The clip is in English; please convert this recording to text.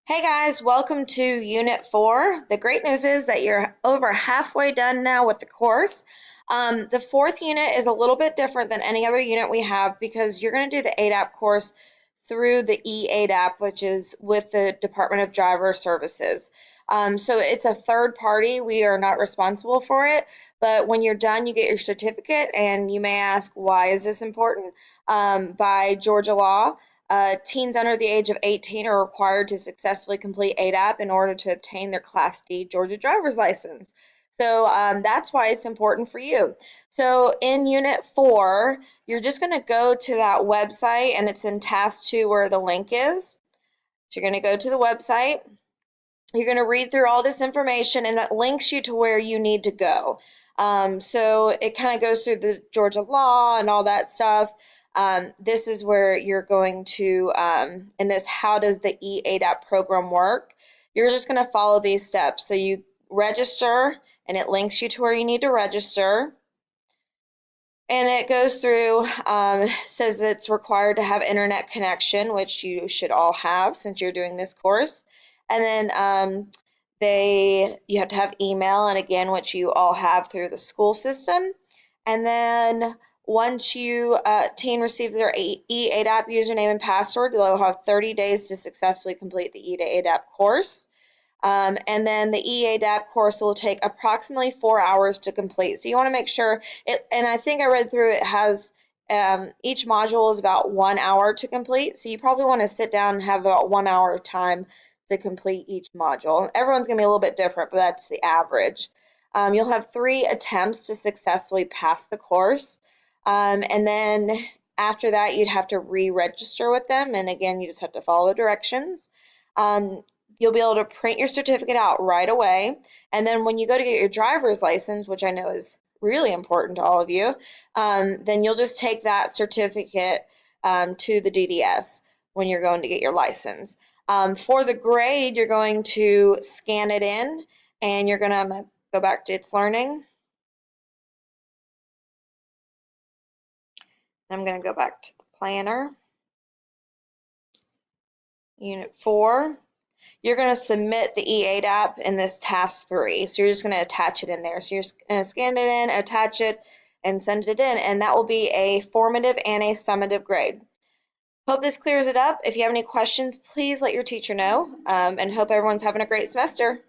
Hey guys, welcome to Unit 4. The great news is that you're over halfway done now with the course. The fourth unit is a little bit different than any other unit we have because you're going to do the eADAP course through the eADAP, which is with the Department of Driver Services. So it's a third party. We are not responsible for it, but when you're done, you get your certificate, and you may ask, why is this important? By Georgia law, teens under the age of 18 are required to successfully complete eADAP in order to obtain their Class D Georgia driver's license. So that's why it's important for you. So in Unit 4, you're just going to go to that website, and it's in Task 2 where the link is. So you're going to go to the website. You're going to read through all this information, and it links you to where you need to go. So it kind of goes through the Georgia law and all that stuff. This is where you're going to, in this, how does the eADAP program work? You're just going to follow these steps. So you register, and it links you to where you need to register. And it goes through, says it's required to have internet connection, which you should all have since you're doing this course. And then you have to have email, and again, which you all have through the school system. And then once you teen receives their eADAP username and password, they'll have 30 days to successfully complete the eADAP course. And then the eADAP course will take approximately 4 hours to complete. So you want to make sure it, and I think I read through it has each module is about 1 hour to complete. So you probably want to sit down and have about 1 hour of time to complete each module. Everyone's going to be a little bit different, but that's the average. You'll have 3 attempts to successfully pass the course. And then after that, you'd have to re-register with them. And again, you just have to follow the directions. You'll be able to print your certificate out right away. And then when you go to get your driver's license, which I know is really important to all of you, then you'll just take that certificate to the DDS when you're going to get your license. For the grade, you're going to scan it in, and you're going to go back to its learning. I'm going to go back to the planner. Unit 4. You're going to submit the eADAP in this task 3. So you're just going to attach it in there. So you're going to scan it in, attach it, and send it in. And that will be a formative and a summative grade. Hope this clears it up. If you have any questions, please let your teacher know. And hope everyone's having a great semester.